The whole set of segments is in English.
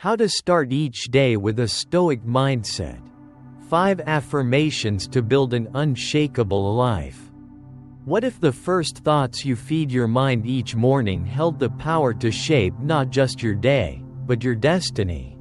How to start each day with a Stoic mindset. 5 affirmations to build an unshakable life. What if the first thoughts you feed your mind each morning held the power to shape not just your day, but your destiny?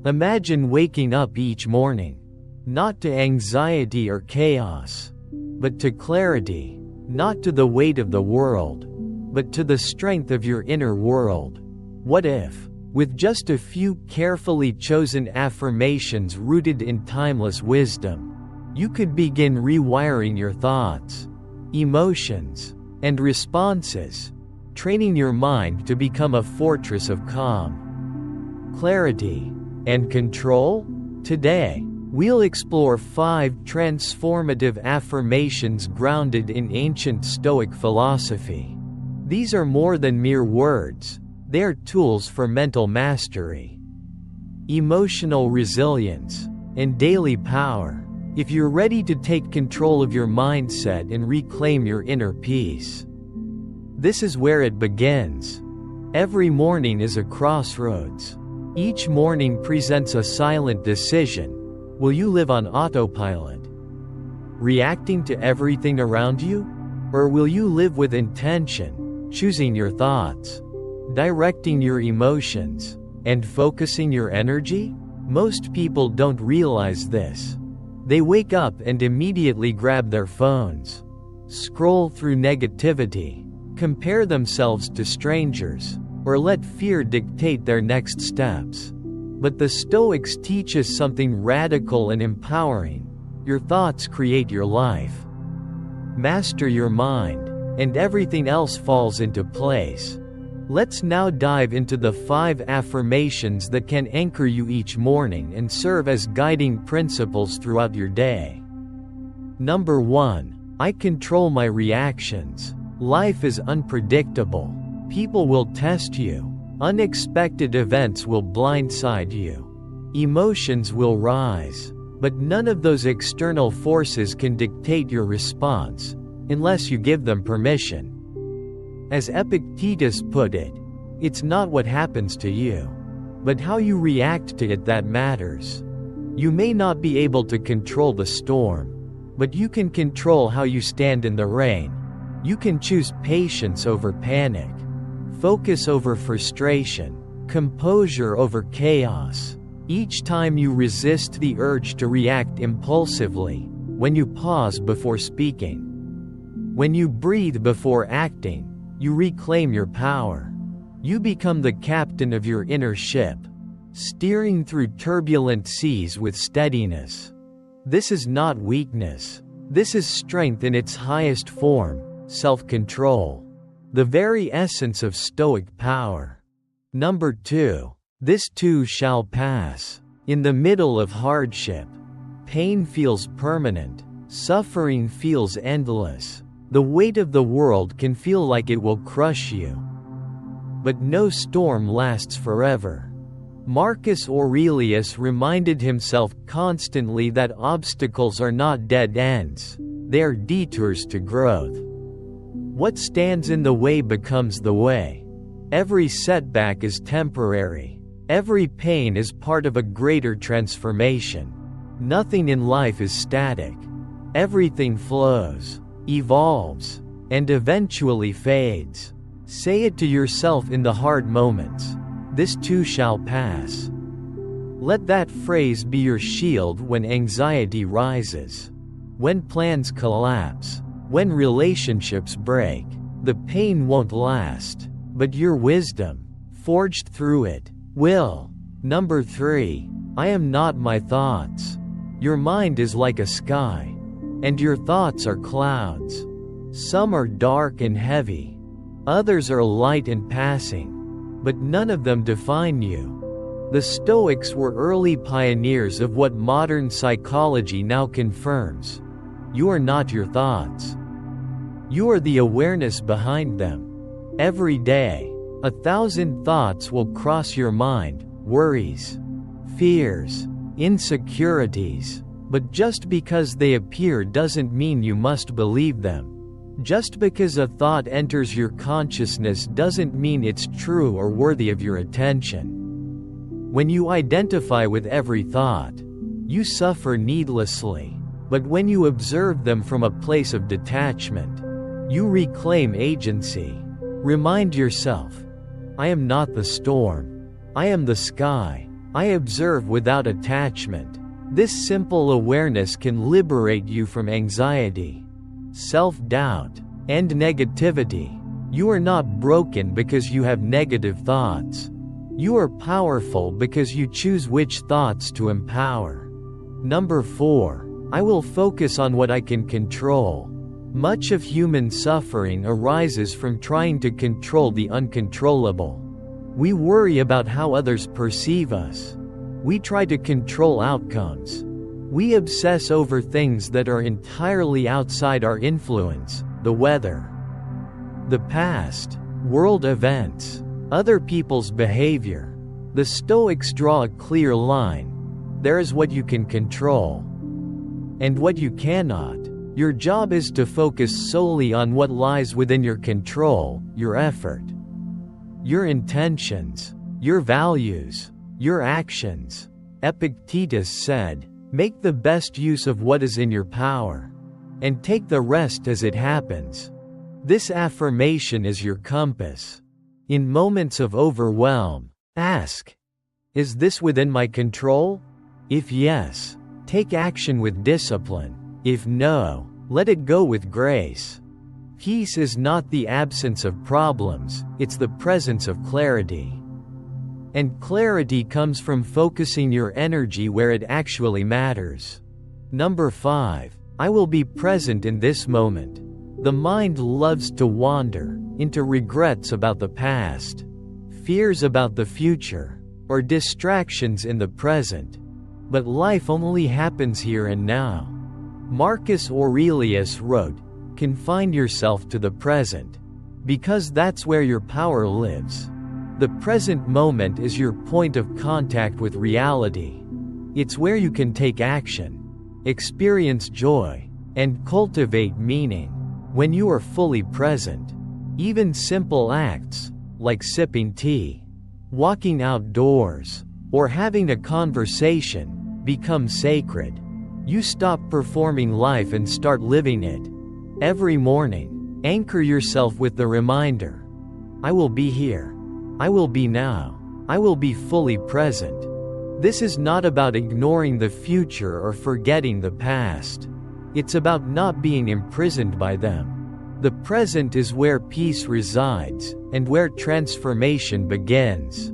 Imagine waking up each morning, not to anxiety or chaos, but to clarity, not to the weight of the world, but to the strength of your inner world. What if, with just a few carefully chosen affirmations rooted in timeless wisdom, you could begin rewiring your thoughts, emotions, and responses, training your mind to become a fortress of calm, clarity, and control? Today, we'll explore 5 transformative affirmations grounded in ancient Stoic philosophy. These are more than mere words. They are tools for mental mastery, emotional resilience, and daily power. If you're ready to take control of your mindset and reclaim your inner peace, this is where it begins. Every morning is a crossroads. Each morning presents a silent decision. Will you live on autopilot, reacting to everything around you? Or will you live with intention, choosing your thoughts, directing your emotions, and focusing your energy? Most people don't realize this. They wake up and immediately grab their phones, scroll through negativity, compare themselves to strangers, or let fear dictate their next steps. But the Stoics teach us something radical and empowering. Your thoughts create your life. Master your mind, and everything else falls into place. Let's now dive into the 5 affirmations that can anchor you each morning and serve as guiding principles throughout your day. Number 1. I control my reactions. Life is unpredictable. People will test you. Unexpected events will blindside you. Emotions will rise. But none of those external forces can dictate your response, unless you give them permission. As Epictetus put it, it's not what happens to you, but how you react to it that matters. You may not be able to control the storm, but you can control how you stand in the rain. You can choose patience over panic, focus over frustration, composure over chaos. Each time you resist the urge to react impulsively, when you pause before speaking, when you breathe before acting, you reclaim your power. You become the captain of your inner ship, steering through turbulent seas with steadiness. This is not weakness. This is strength in its highest form, self-control, the very essence of Stoic power. Number 2. This too shall pass. In the middle of hardship, pain feels permanent, suffering feels endless. The weight of the world can feel like it will crush you. But no storm lasts forever. Marcus Aurelius reminded himself constantly that obstacles are not dead ends, they are detours to growth. What stands in the way becomes the way. Every setback is temporary. Every pain is part of a greater transformation. Nothing in life is static. Everything flows, evolves, and eventually fades. Say it to yourself in the hard moments. This too shall pass. Let that phrase be your shield when anxiety rises, when plans collapse, when relationships break. The pain won't last, but your wisdom, forged through it, will. Number 3. I am not my thoughts. Your mind is like a sky, and your thoughts are clouds. Some are dark and heavy. Others are light and passing. But none of them define you. The Stoics were early pioneers of what modern psychology now confirms. You are not your thoughts. You are the awareness behind them. Every day, 1,000 thoughts will cross your mind, worries, fears, insecurities. But just because they appear doesn't mean you must believe them. Just because a thought enters your consciousness doesn't mean it's true or worthy of your attention. When you identify with every thought, you suffer needlessly. But when you observe them from a place of detachment, you reclaim agency. Remind yourself, I am not the storm. I am the sky. I observe without attachment. This simple awareness can liberate you from anxiety, self-doubt, and negativity. You are not broken because you have negative thoughts. You are powerful because you choose which thoughts to empower. Number 4. I will focus on what I can control. Much of human suffering arises from trying to control the uncontrollable. We worry about how others perceive us. We try to control outcomes. We obsess over things that are entirely outside our influence: the weather, the past, world events, other people's behavior. The Stoics draw a clear line. There is what you can control and what you cannot. Your job is to focus solely on what lies within your control: your effort, your intentions, your values, your actions. Epictetus said, "Make the best use of what is in your power, and take the rest as it happens." This affirmation is your compass. In moments of overwhelm, ask, is this within my control? If yes, take action with discipline. If no, let it go with grace. Peace is not the absence of problems, it's the presence of clarity. And clarity comes from focusing your energy where it actually matters. Number 5. I will be present in this moment. The mind loves to wander into regrets about the past, fears about the future, or distractions in the present. But life only happens here and now. Marcus Aurelius wrote, "Confine yourself to the present, because that's where your power lives." The present moment is your point of contact with reality. It's where you can take action, experience joy, and cultivate meaning. When you are fully present, even simple acts, like sipping tea, walking outdoors, or having a conversation, become sacred. You stop performing life and start living it. Every morning, anchor yourself with the reminder, I will be here. I will be now. I will be fully present. This is not about ignoring the future or forgetting the past. It's about not being imprisoned by them. The present is where peace resides, and where transformation begins.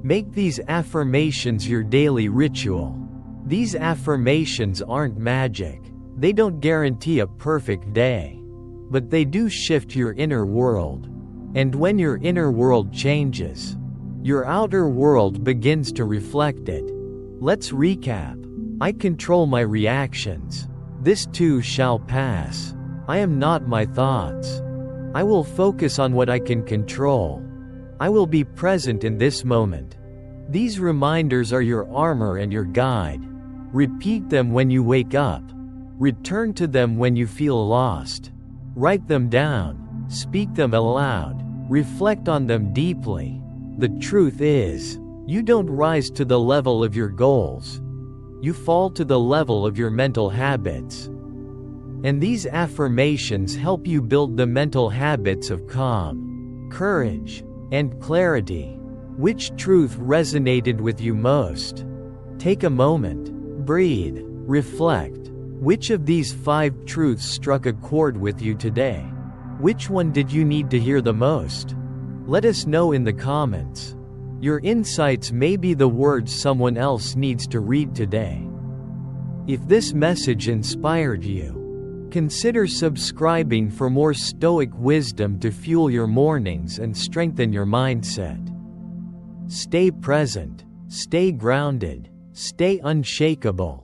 Make these affirmations your daily ritual. These affirmations aren't magic. They don't guarantee a perfect day. But they do shift your inner world. And when your inner world changes, your outer world begins to reflect it. Let's recap. I control my reactions. This too shall pass. I am not my thoughts. I will focus on what I can control. I will be present in this moment. These reminders are your armor and your guide. Repeat them when you wake up. Return to them when you feel lost. Write them down. Speak them aloud. Reflect on them deeply. The truth is, you don't rise to the level of your goals. You fall to the level of your mental habits. And these affirmations help you build the mental habits of calm, courage, and clarity. Which truth resonated with you most? Take a moment, breathe, reflect. Which of these 5 truths struck a chord with you today? Which one did you need to hear the most? Let us know in the comments. Your insights may be the words someone else needs to read today. If this message inspired you, consider subscribing for more Stoic wisdom to fuel your mornings and strengthen your mindset. Stay present, stay grounded, stay unshakable.